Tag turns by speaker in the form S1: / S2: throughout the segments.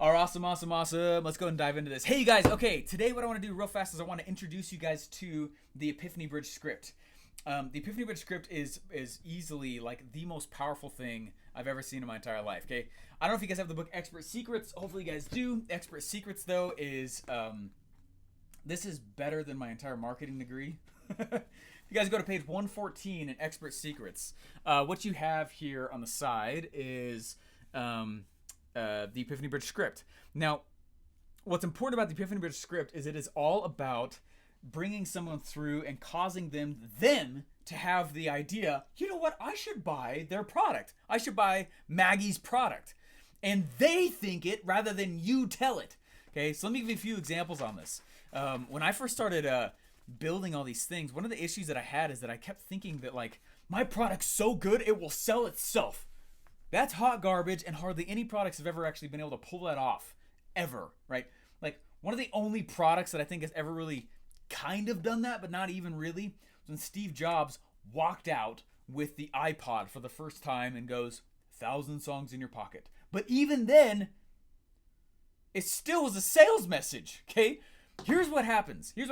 S1: All right, awesome. Let's go and dive into this. Hey, you guys. Okay, today what I want to do real fast is I want to introduce you guys to the Epiphany Bridge script. The Epiphany Bridge script is easily like the most powerful thing I've ever seen in my entire life. Okay, I don't know if you guys have the book Expert Secrets. Hopefully, you guys do. Expert Secrets, though, is this is better than my entire marketing degree. If you guys go to page 114 in Expert Secrets, what you have here on the side is the Epiphany Bridge script. Now, what's important about the Epiphany Bridge script is it is all about bringing someone through and causing them to have the idea, you know what, I should buy their product. I should buy Maggie's product. And they think it rather than you tell it. Okay, so let me give you a few examples on this. When I first started building all these things, one of the issues that I had is that I kept thinking that like, my product's so good, it will sell itself. That's hot garbage, and hardly any products have ever actually been able to pull that off, ever, right? Like, one of the only products that I think has ever really kind of done that, but not even really, was when Steve Jobs walked out with the iPod for the first time and goes, 1,000 songs in your pocket. But even then, it still was a sales message, okay? Here's what happens. This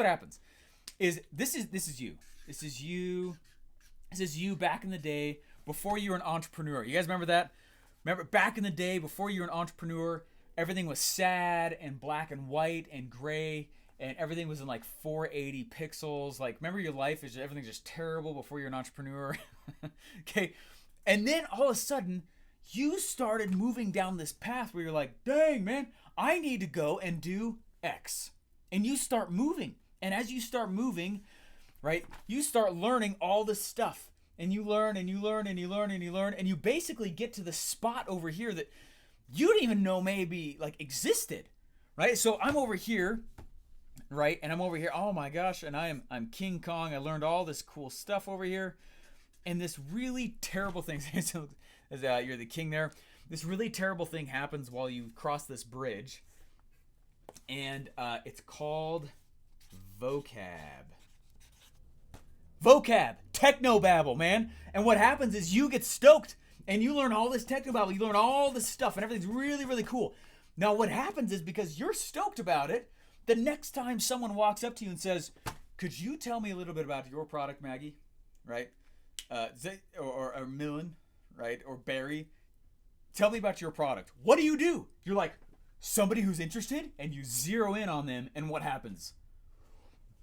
S1: is you back in the day before you were an entrepreneur. You guys remember that? Remember back in the day before you were an entrepreneur, everything was sad and black and white and gray, and everything was in like 480 pixels. Like, remember your life is everything's just terrible before you're an entrepreneur. Okay. And then all of a sudden, you started moving down this path where you're like, dang, man, I need to go and do X. And you start moving. And as you start moving, right, you start learning all this stuff. And you learn and you learn and you learn and you learn. And you basically get to the spot over here that you didn't even know maybe like existed. Right? So I'm over here, right? And I'm over here. Oh my gosh. And I'm King Kong. I learned all this cool stuff over here. And this really terrible thing, you're the king there. This really terrible thing happens while you cross this bridge. And it's called vocab. Technobabble, man. And what happens is you get stoked and you learn all this technobabble. You learn all this stuff and everything's really, really cool. Now what happens is because you're stoked about it, the next time someone walks up to you and says, could you tell me a little bit about your product, Maggie? Right? Or Millen, right? Or Barry. Tell me about your product. What do? You're like, somebody who's interested, and you zero in on them, and what happens?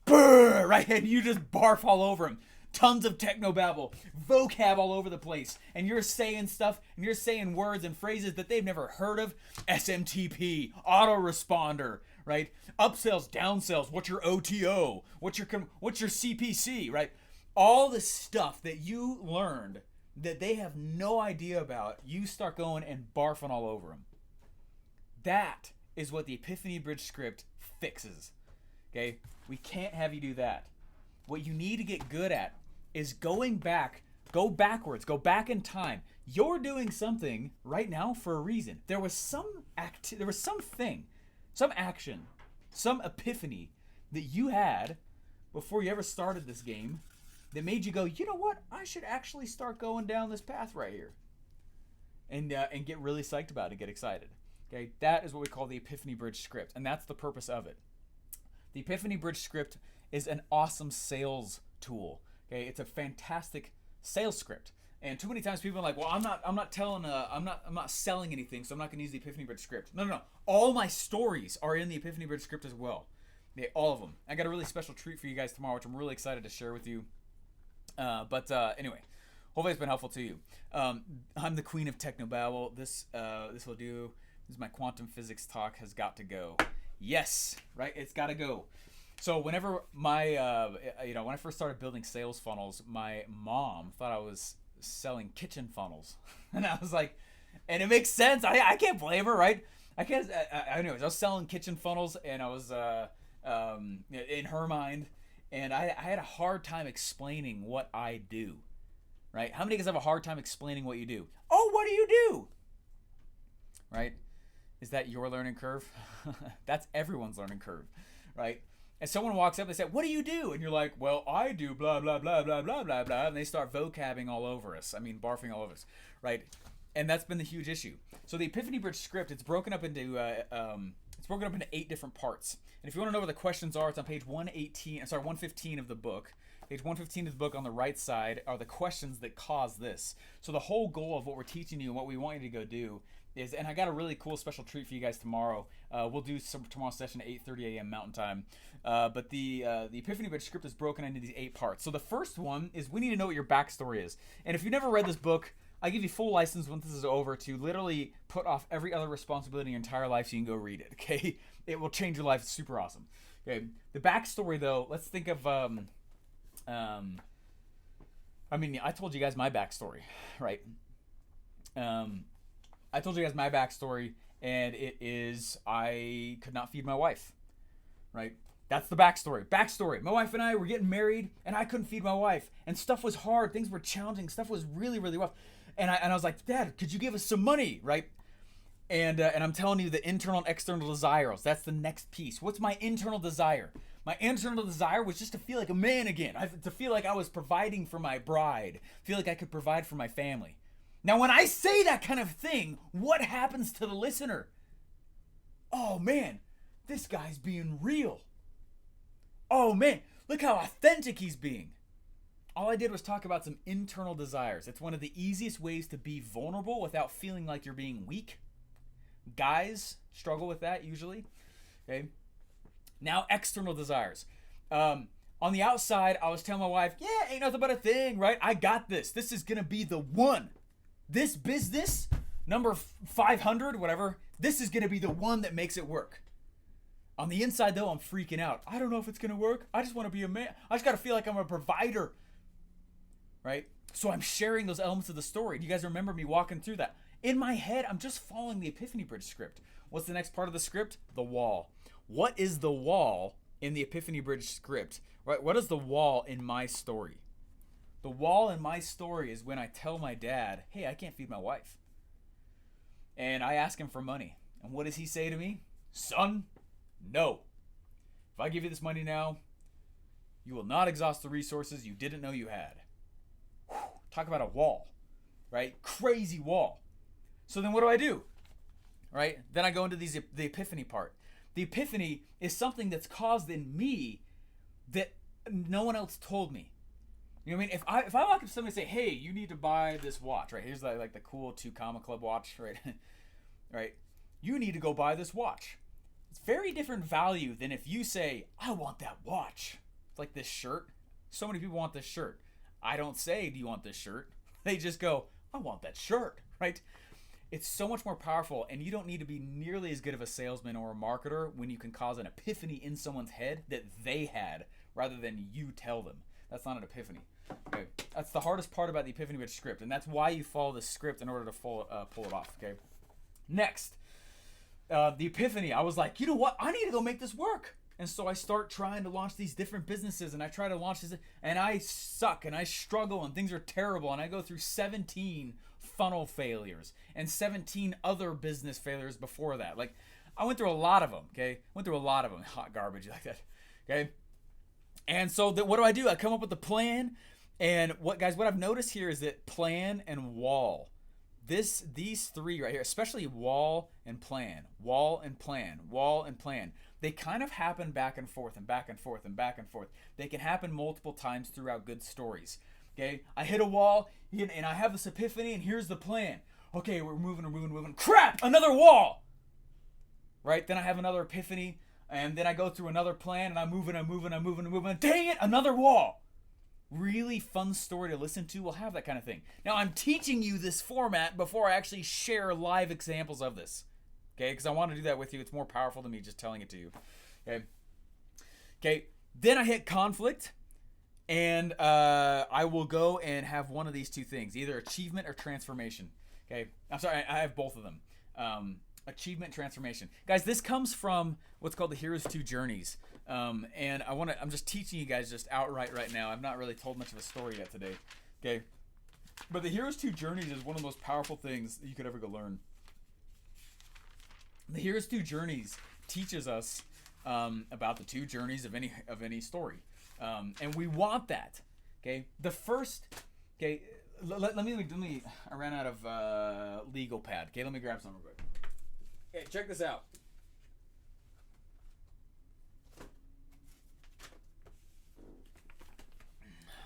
S1: Brr, right? And you just barf all over them. Tons of technobabble, vocab all over the place, and you're saying stuff, and you're saying words and phrases that they've never heard of. SMTP, autoresponder, right? Upsells, downsells. What's your OTO? What's your CPC, right? All the stuff that you learned that they have no idea about, you start going and barfing all over them. That is what the Epiphany Bridge script fixes. Okay? We can't have you do that. What you need to get good at is going back, go backwards, go back in time. You're doing something right now for a reason. There was something, some action, some epiphany that you had before you ever started this game that made you go, you know what? I should actually start going down this path right here. And get really psyched about it, get excited. Okay, that is what we call the Epiphany Bridge script, and that's the purpose of it. The Epiphany Bridge script is an awesome sales tool. Okay, it's a fantastic sales script. And too many times people are like, well, I'm not selling anything, so I'm not going to use the Epiphany Bridge script. No. All my stories are in the Epiphany Bridge script as well. Yeah, all of them. I got a really special treat for you guys tomorrow, which I'm really excited to share with you. Anyway, hopefully it's been helpful to you. I'm the queen of technobabble. This will do. This is my quantum physics talk has got to go. Yes, right? It's got to go. So whenever when I first started building sales funnels, my mom thought I was selling kitchen funnels. And I was like, and it makes sense. I can't blame her, right? Anyways, I was selling kitchen funnels and I was, in her mind, and I had a hard time explaining what I do, right? How many of you guys have a hard time explaining what you do? Oh, what do you do? Right? Is that your learning curve? That's everyone's learning curve, right? And someone walks up and they say, what do you do? And you're like, well, I do blah, blah, blah, blah, blah, blah, blah. And they start vocabbing all over us. I mean, barfing all over us, right? And that's been the huge issue. So the Epiphany Bridge script, it's broken up into 8 different parts. And if you want to know where the questions are, it's on page 115 of the book. Page 115 of the book on the right side are the questions that cause this. So the whole goal of what we're teaching you and what we want you to go do is, and I got a really cool special treat for you guys tomorrow. We'll do some tomorrow's session at 8:30 a.m. Mountain Time. But the Epiphany Bridge script is broken into these 8 parts. So the first one is we need to know what your backstory is. And if you've never read this book, I give you full license once this is over to literally put off every other responsibility in your entire life so you can go read it, okay? It will change your life. It's super awesome. Okay, the backstory, though, let's think of, I mean, I told you guys my backstory, right? I told you guys my backstory, and it is I could not feed my wife, right? That's the backstory. Backstory. My wife and I were getting married, and I couldn't feed my wife. And stuff was hard. Things were challenging. Stuff was really, really rough. And I was like, Dad, could you give us some money, right? And I'm telling you the internal and external desires. That's the next piece. What's my internal desire? My internal desire was just to feel like a man again. To feel like I was providing for my bride. Feel like I could provide for my family. Now, when I say that kind of thing, what happens to the listener? Oh, man, this guy's being real. Oh, man, look how authentic he's being. All I did was talk about some internal desires. It's one of the easiest ways to be vulnerable without feeling like you're being weak. Guys struggle with that usually. Okay. Now, external desires. On the outside, I was telling my wife, yeah, ain't nothing but a thing, right? I got this. This is going to be the one. This business, number 500, whatever, this is going to be the one that makes it work. On the inside, though, I'm freaking out. I don't know if it's going to work. I just want to be a man. I just got to feel like I'm a provider. Right? So I'm sharing those elements of the story. Do you guys remember me walking through that? In my head, I'm just following the Epiphany Bridge script. What's the next part of the script? The wall. What is the wall in the Epiphany Bridge script? Right? What is the wall in my story? The wall in my story is when I tell my dad, hey, I can't feed my wife. And I ask him for money. And what does he say to me? Son, no. If I give you this money now, you will not exhaust the resources you didn't know you had. Talk about a wall, right? Crazy wall. So then what do? Right? Then I go into the epiphany part. The epiphany is something that's caused in me that no one else told me. You know what I mean? If I walk up to somebody and say, hey, you need to buy this watch, right? Here's like the cool 2 Comma Club watch, right? Right? You need to go buy this watch. It's very different value than if you say, I want that watch. It's like this shirt. So many people want this shirt. I don't say, do you want this shirt? They just go, I want that shirt, right? It's so much more powerful, and you don't need to be nearly as good of a salesman or a marketer when you can cause an epiphany in someone's head that they had rather than you tell them. That's not an epiphany. Okay, that's the hardest part about the Epiphany Bridge script, and that's why you follow the script in order to pull it off, okay? Next, the epiphany. I was like, you know what? I need to go make this work. And so I start trying to launch these different businesses, and I try to launch this, and I suck, and I struggle, and things are terrible, and I go through 17 funnel failures and 17 other business failures before that. Like, I went through a lot of them, okay? Hot garbage like that, okay? And so what do? I come up with a plan, and what I've noticed here is that plan and wall, these 3 right here, especially wall and plan, they kind of happen back and forth and back and forth and back and forth. They can happen multiple times throughout good stories. Okay, I hit a wall and I have this epiphany, and here's the plan. Okay, we're moving. Crap! Another wall! Right? Then I have another epiphany, and then I go through another plan, and I'm moving. Dang it! Another wall! Really fun story to listen to. We'll have that kind of thing. Now, I'm teaching you this format before I actually share live examples of this. Okay, because I want to do that with you. It's more powerful than me just telling it to you. Okay. Then I hit conflict, and I will go and have one of these 2 things, either achievement or transformation. Okay, I'm sorry, I have both of them. Achievement, transformation. Guys, this comes from what's called the Hero's 2 Journeys. And I'm just teaching you guys just outright right now. I've not really told much of a story yet today. Okay, but the Hero's 2 Journeys is one of the most powerful things that you could ever go learn. The Hero's 2 Journeys teaches us about the 2 journeys of any story, and we want that. Okay, Let me. I ran out of legal pad. Okay, let me grab some real quick. Okay, check this out.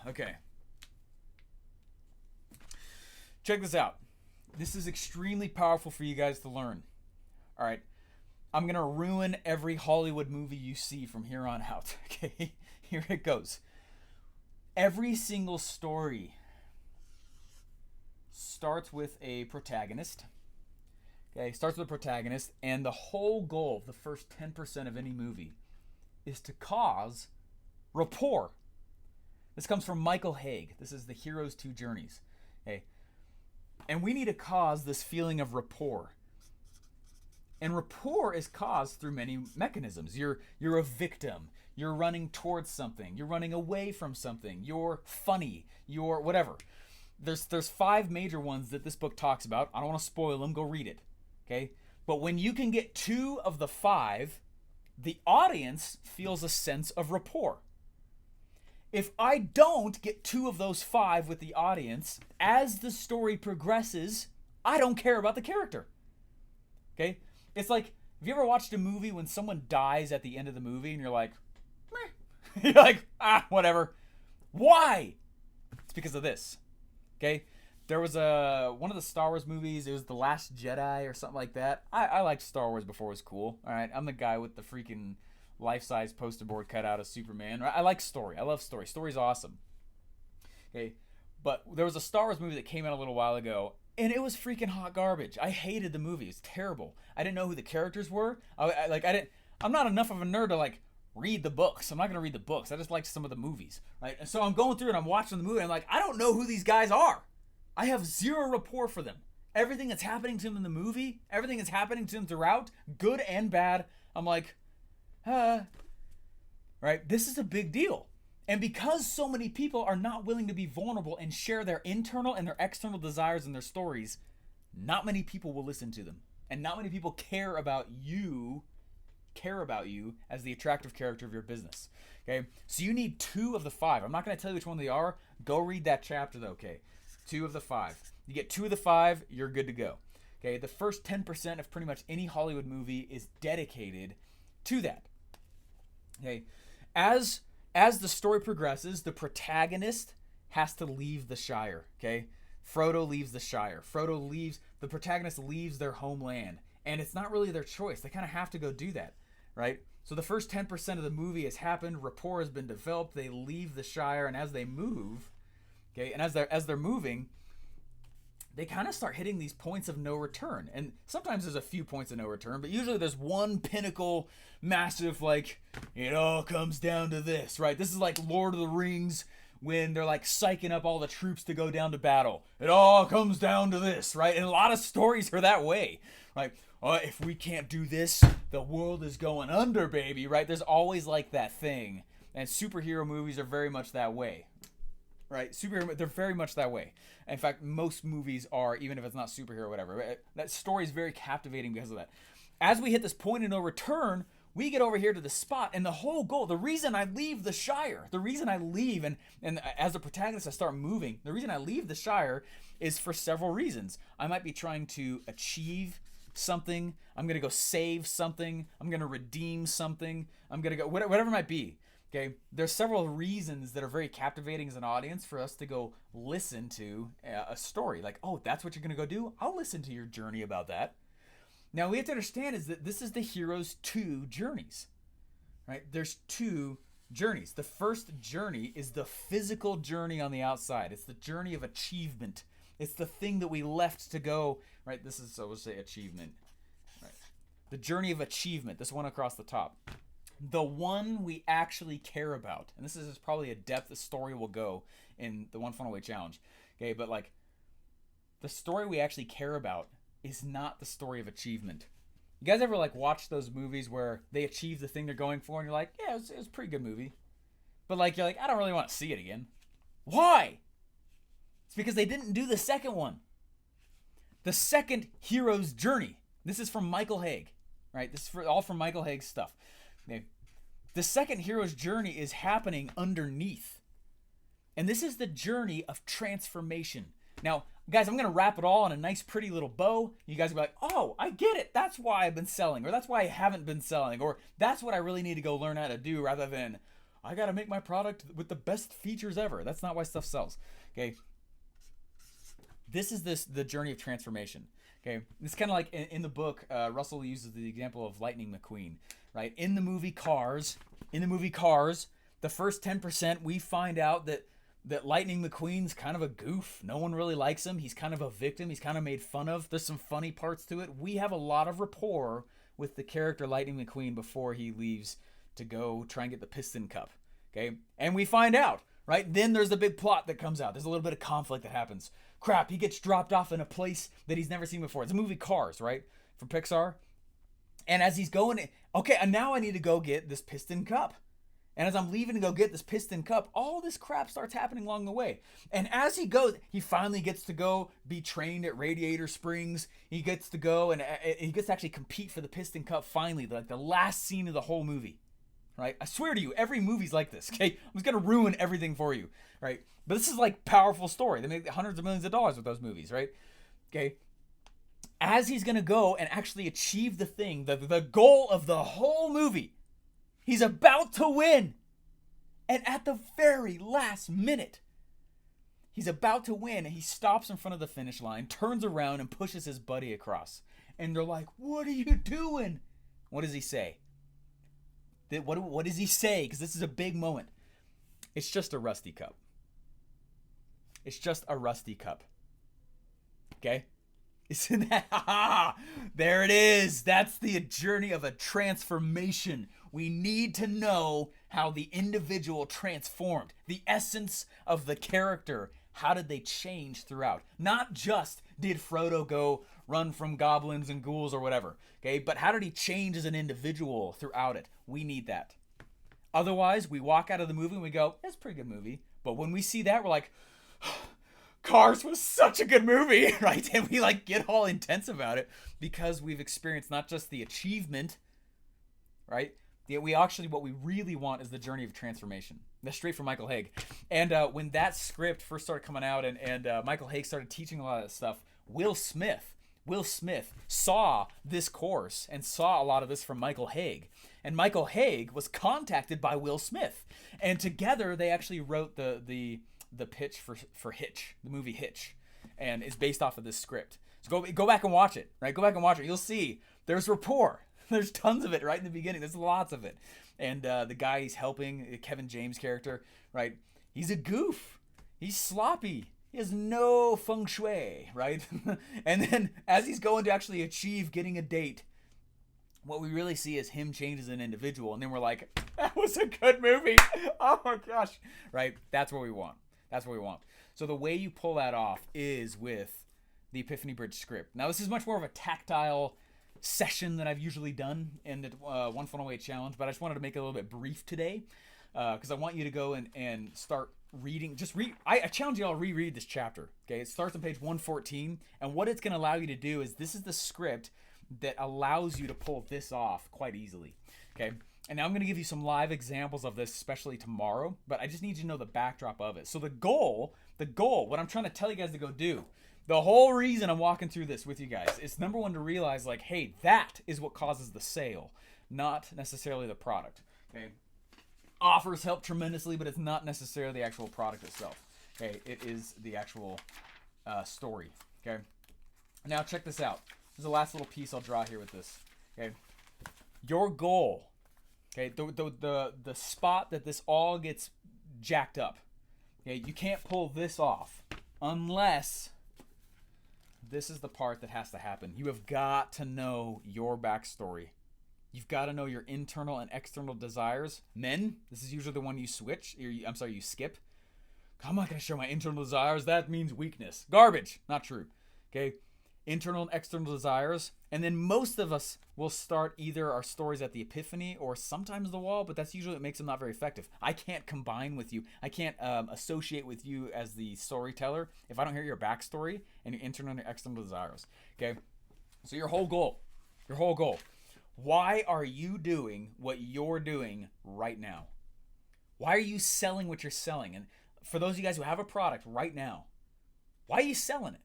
S1: Okay. Check this out. This is extremely powerful for you guys to learn. All right. I'm going to ruin every Hollywood movie you see from here on out. Okay. Here it goes. Every single story starts with a protagonist. Okay. Starts with a protagonist. And the whole goal of the first 10% of any movie is to cause rapport. This comes from Michael Haig. This is the Hero's Two Journeys. Okay. And we need to cause this feeling of rapport. And rapport is caused through many mechanisms. You're a victim. You're running towards something. You're running away from something. You're funny. You're whatever. There's 5 major ones that this book talks about. I don't want to spoil them. Go read it. Okay? But when you can get 2 of the 5, the audience feels a sense of rapport. If I don't get 2 of those 5 with the audience, as the story progresses, I don't care about the character. Okay? It's like, have you ever watched a movie when someone dies at the end of the movie and you're like, meh. You're like, whatever. Why? It's because of this. Okay? There was one of the Star Wars movies, it was The Last Jedi or something like that. I liked Star Wars before it was cool. All right? I'm the guy with the freaking life-size poster board cut out of Superman. I like story. I love story. Story's awesome. Okay, but there was a Star Wars movie that came out a little while ago, and it was freaking hot garbage. I hated the movie. It's terrible. I didn't know who the characters were. I'm not enough of a nerd to like read the books. I'm not gonna read the books. I just like some of the movies, right? And so I'm going through and I'm watching the movie. And I'm like, I don't know who these guys are. I have zero rapport for them. Everything that's happening to them in the movie, everything that's happening to them throughout, good and bad. I'm like, right? This is a big deal. And because so many people are not willing to be vulnerable and share their internal and their external desires and their stories, not many people will listen to them. And not many people care about you as the attractive character of your business. Okay? So you need 2 of the 5. I'm not going to tell you which one they are. Go read that chapter though, okay? 2 of the 5. You get 2 of the 5, you're good to go. Okay? The first 10% of pretty much any Hollywood movie is dedicated to that. Okay, as the story progresses, the protagonist has to leave the Shire. Okay, Frodo leaves the Shire. The protagonist leaves their homeland, and it's not really their choice. They kind of have to go do that, right? So the first 10% of the movie has happened. Rapport has been developed. They leave the Shire, and as they move, okay, and as they're moving, they kind of start hitting these points of no return. And sometimes there's a few points of no return, but usually there's one pinnacle, massive, like, it all comes down to this, right? This is like Lord of the Rings when they're like psyching up all the troops to go down to battle. It all comes down to this, right? And a lot of stories are that way, right? Oh, if we can't do this, the world is going under, baby, right? There's always like that thing. And superhero movies are very much that way. Right, they're very much that way. In fact, most movies are, even if it's not superhero or whatever. That story is very captivating because of that. As we hit this point of no return, we get over here to the spot, and the whole goal, the reason I leave the Shire, the reason I leave, and as a protagonist I start moving, the reason I leave the Shire is for several reasons. I might be trying to achieve something. I'm going to go save something. I'm going to redeem something. I'm going to go, whatever it might be. Okay, there's several reasons that are very captivating as an audience for us to go listen to a story. Like, oh, that's what you're going to go do? I'll listen to your journey about that. Now, we have to understand is that this is the hero's 2 journeys, right? There's 2 journeys. The first journey is the physical journey on the outside. It's the journey of achievement. It's the thing that we left to go, right? This is, so we'll say achievement, right? The journey of achievement, this one across the top. The one we actually care about, and this is probably a depth the story will go in the One Funnel Away Challenge, okay, but like the story we actually care about is not the story of achievement. You guys ever like watch those movies where they achieve the thing they're going for and you're like, yeah, it was a pretty good movie, but like you're like, I don't really want to see it again. Why? It's because they didn't do the second one. The second hero's journey. This is from Michael Haig, right? This is all from Michael Haig's stuff. Okay. The second hero's journey is happening underneath. And this is the journey of transformation. Now, guys, I'm going to wrap it all in a nice, pretty little bow. You guys will be like, oh, I get it. That's why I've been selling, or that's why I haven't been selling, or that's what I really need to go learn how to do, rather than I got to make my product with the best features ever. That's not why stuff sells. Okay. This is the journey of transformation. Okay. It's kind of like in the book, Russell uses the example of Lightning McQueen, right? In the movie Cars, the first 10%, we find out that Lightning McQueen's kind of a goof. No one really likes him. He's kind of a victim. He's kind of made fun of. There's some funny parts to it. We have a lot of rapport with the character Lightning McQueen before he leaves to go try and get the Piston Cup. Okay? And we find out, right? Then there's the big plot that comes out. There's a little bit of conflict that happens. Crap, he gets dropped off in a place that he's never seen before. It's a movie Cars, right? From Pixar. And as he's going, okay, and now I need to go get this Piston Cup. And as I'm leaving to go get this Piston Cup, all this crap starts happening along the way. And as he goes, he finally gets to go be trained at Radiator Springs. He gets to go and he gets to actually compete for the Piston Cup finally, like the last scene of the whole movie. Right? I swear to you, every movie's like this, okay? I'm just going to ruin everything for you, right? But this is like powerful story. They make hundreds of millions of dollars with those movies, right? Okay? As he's going to go and actually achieve the thing, the goal of the whole movie, he's about to win. And at the very last minute, he's about to win. And he stops in front of the finish line, turns around, and pushes his buddy across. And they're like, what are you doing? What does he say? What does he say? Because this is a big moment. It's just a rusty cup. It's just a rusty cup. Okay? Isn't that? There it is. That's the journey of a transformation. We need to know how the individual transformed. The essence of the character. How did they change throughout? Not just did Frodo go run from goblins and ghouls or whatever. Okay, but how did he change as an individual throughout it? We need that. Otherwise, we walk out of the movie and we go, that's a pretty good movie. But when we see that, we're like, Cars was such a good movie, right? And we like get all intense about it because we've experienced not just the achievement, right? We actually, what we really want is the journey of transformation. That's straight from Michael Haig. And when that script first started coming out and Michael Haig started teaching a lot of that stuff, Will Smith saw this course and saw a lot of this from Michael Haig. And Michael Haig was contacted by Will Smith. And together they actually wrote the pitch for Hitch, the movie Hitch. And it's based off of this script. So go back and watch it, right? Go back and watch it. You'll see there's rapport. There's tons of it right in the beginning. There's lots of it. And the guy he's helping, Kevin James' character, right? He's a goof. He's sloppy. He has no feng shui, right? And then as he's going to actually achieve getting a date, what we really see is him change as an individual. And then we're like, that was a good movie. Oh my gosh. Right? That's what we want. That's what we want. So the way you pull that off is with the Epiphany Bridge script. Now this is much more of a tactile session than I've usually done in the One Funnel Away Challenge, but I just wanted to make it a little bit brief today because I want you to go and start reading. I challenge you all to reread this chapter. Okay, it starts on page 114, and what it's going to allow you to do is this is the script that allows you to pull this off quite easily. Okay, and now I'm going to give you some live examples of this, especially tomorrow, but I just need you to know the backdrop of it. So the goal, what I'm trying to tell you guys to go do, the whole reason I'm walking through this with you guys is number one to realize like, hey, that is what causes the sale, not necessarily the product. Okay, offers help tremendously, but it's not necessarily the actual product itself. Okay, it is the actual story. Okay, now check this out. This is the last little piece I'll draw here with this. Okay, your goal. Okay, the spot that this all gets jacked up. Okay, you can't pull this off unless this is the part that has to happen. You have got to know your backstory. You've got to know your internal and external desires. Men, this is usually the one you you skip. I'm not going to show my internal desires. That means weakness. Garbage. Not true. Okay? Internal and external desires. And then most of us will start either our stories at the Epiphany or sometimes the wall, but that's usually what makes them not very effective. I can't combine with you. I can't associate with you as the storyteller if I don't hear your backstory and your internal and external desires. Okay? So your whole goal. Why are you doing what you're doing right now? Why are you selling what you're selling? And for those of you guys who have a product right now, Why are you selling it?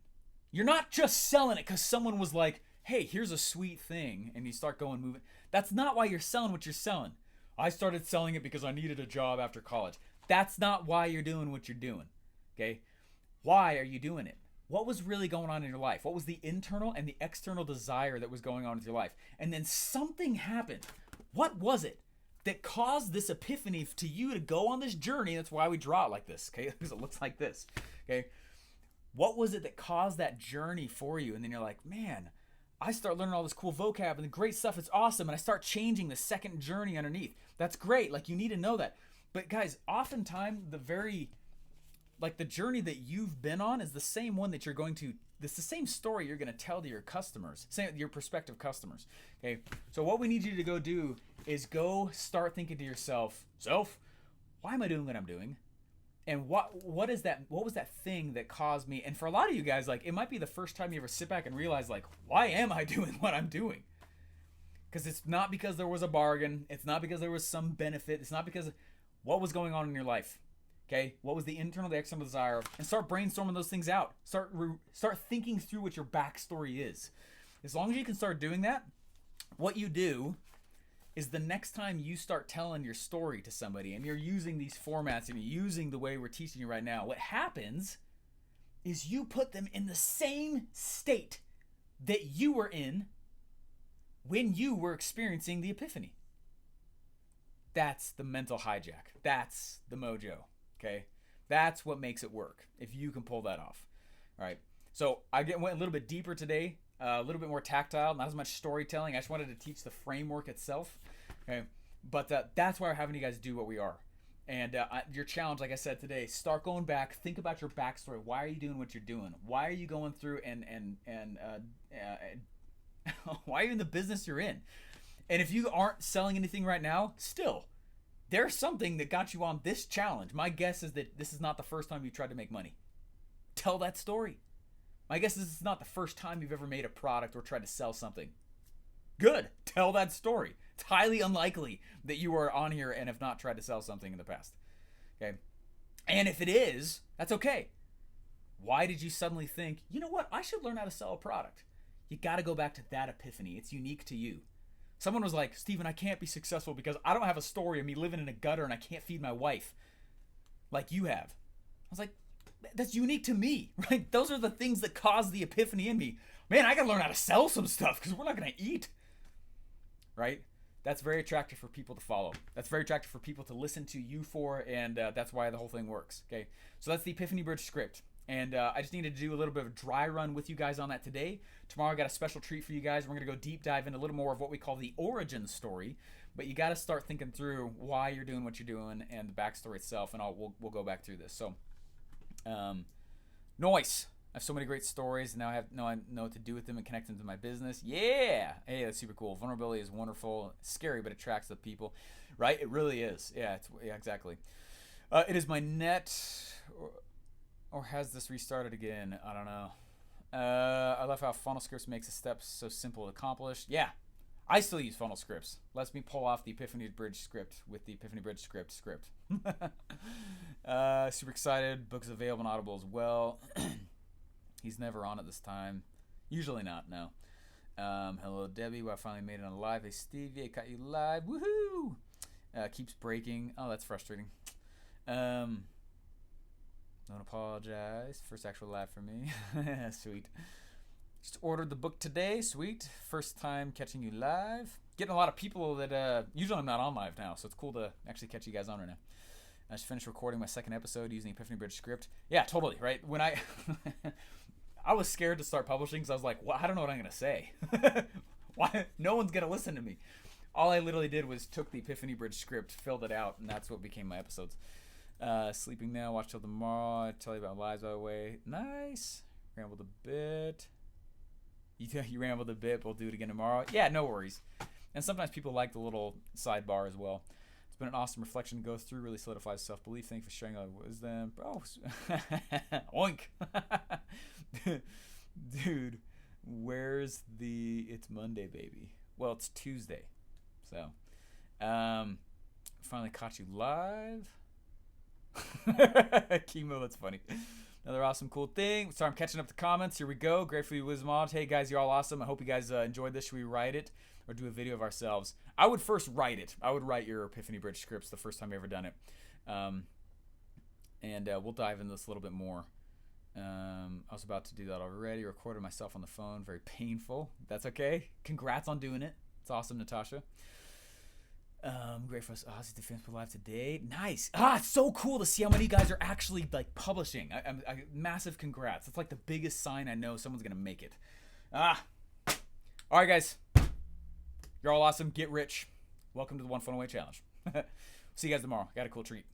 S1: You're not just selling it because someone was like, hey, here's a sweet thing, and you start going moving. That's not why you're selling what you're selling. I started selling it because I needed a job after college. That's not why you're doing what you're doing. Okay? Why are you doing it? What was really going on in your life? What was the internal and the external desire that was going on with your life? And then something happened. What was it that caused this epiphany to you to go on this journey? That's why we draw it like this, okay? Because it looks like this, okay? What was it that caused that journey for you? And then you're like, man, I start learning all this cool vocab and the great stuff. It's awesome. And I start changing the second journey underneath. That's great. Like, you need to know that. But guys, oftentimes the journey that you've been on is the same one that it's the same story you're going to tell to your customers, your prospective customers. Okay. So what we need you to go do is go start thinking to yourself, why am I doing what I'm doing? And what was that thing that caused me? And for a lot of you guys, like, it might be the first time you ever sit back and realize, like, why am I doing what I'm doing? Because it's not because there was a bargain. It's not because there was some benefit. It's not because what was going on in your life. Okay, what was the internal, the external desire? And start brainstorming those things out. Start thinking through what your backstory is. As long as you can start doing that, what you do is the next time you start telling your story to somebody and you're using these formats and you're using the way we're teaching you right now, what happens is you put them in the same state that you were in when you were experiencing the epiphany. That's the mental hijack. That's the mojo. Okay, that's what makes it work, if you can pull that off. All right, so went a little bit deeper today, a little bit more tactile, not as much storytelling. I just wanted to teach the framework itself. Okay, but that's why we're having you guys do what we are. And your challenge, like I said today, start going back, think about your backstory. Why are you doing what you're doing? Why are you going through and why are you in the business you're in? And if you aren't selling anything right now, still, there's something that got you on this challenge. My guess is that this is not the first time you tried to make money. Tell that story. My guess is this is not the first time you've ever made a product or tried to sell something. Good. Tell that story. It's highly unlikely that you are on here and have not tried to sell something in the past. Okay? And if it is, that's okay. Why did you suddenly think, you know what, I should learn how to sell a product? You got to go back to that epiphany. It's unique to you. Someone was like, Steven, I can't be successful because I don't have a story of me living in a gutter and I can't feed my wife like you have. I was like, that's unique to me, right? Those are the things that cause the epiphany in me. Man, I got to learn how to sell some stuff because we're not going to eat, right? That's very attractive for people to follow. That's very attractive for people to listen to you for, and that's why the whole thing works, okay? So that's the Epiphany Bridge script. And I just needed to do a little bit of a dry run with you guys on that today. Tomorrow I got a special treat for you guys. We're going to go deep dive into a little more of what we call the origin story. But you got to start thinking through why you're doing what you're doing and the backstory itself. And we'll go back through this. So, noise. I have so many great stories. Now I know what to do with them and connect them to my business. Yeah. Hey, that's super cool. Vulnerability is wonderful. It's scary, but attracts the people. Right? It really is. Yeah, exactly. It is my net... Or has this restarted again? I don't know. I love how funnel scripts makes the steps so simple to accomplish. Yeah, I still use funnel scripts. Lets me pull off the Epiphany Bridge script with the Epiphany Bridge script. Super excited. Book's available on Audible as well. He's never on it this time. Usually not, no. Hello, Debbie. Well, I finally made it on live. Hey, Stevie, I caught you live. Woohoo! Keeps breaking. Oh, that's frustrating. Don't apologize. First actual live for me. Sweet. Just ordered the book today. Sweet. First time catching you live. Getting a lot of people that usually I'm not on live now, so it's cool to actually catch you guys on right now. I just finished recording my second episode using Epiphany Bridge script. Yeah, totally, right? When I was scared to start publishing because I was like, well, I don't know what I'm going to say. Why? No one's going to listen to me. All I literally did was took the Epiphany Bridge script, filled it out, and that's what became my episodes. Sleeping now, watch till tomorrow. I tell you about lives, by the way. Nice. Rambled a bit. You rambled a bit, but we'll do it again tomorrow. Yeah, no worries. And sometimes people like the little sidebar as well. It's been an awesome reflection to go through. Really solidifies self-belief. Thank you for sharing all your wisdom. Oh, oink. Dude, where's the... It's Monday, baby. Well, it's Tuesday. So, finally caught you live. Chemo, that's funny. Another awesome, cool thing. Sorry, I'm catching up the comments. Here we go. Gratefully Wismod. Hey, guys, you're all awesome. I hope you guys enjoyed this. Should we write it or do a video of ourselves? I would first write it. I would write your Epiphany Bridge scripts the first time you've ever done it. And we'll dive into this a little bit more. I was about to do that already. Recorded myself on the phone. Very painful. That's okay. Congrats on doing it. It's awesome, Natasha. Great for us. Ozzy Defense Live today. Nice. It's so cool to see how many guys are actually like publishing. Massive congrats. It's like the biggest sign I know someone's gonna make it. All right, guys. You're all awesome. Get rich. Welcome to the One Funnel Away Challenge. See you guys tomorrow. Got a cool treat.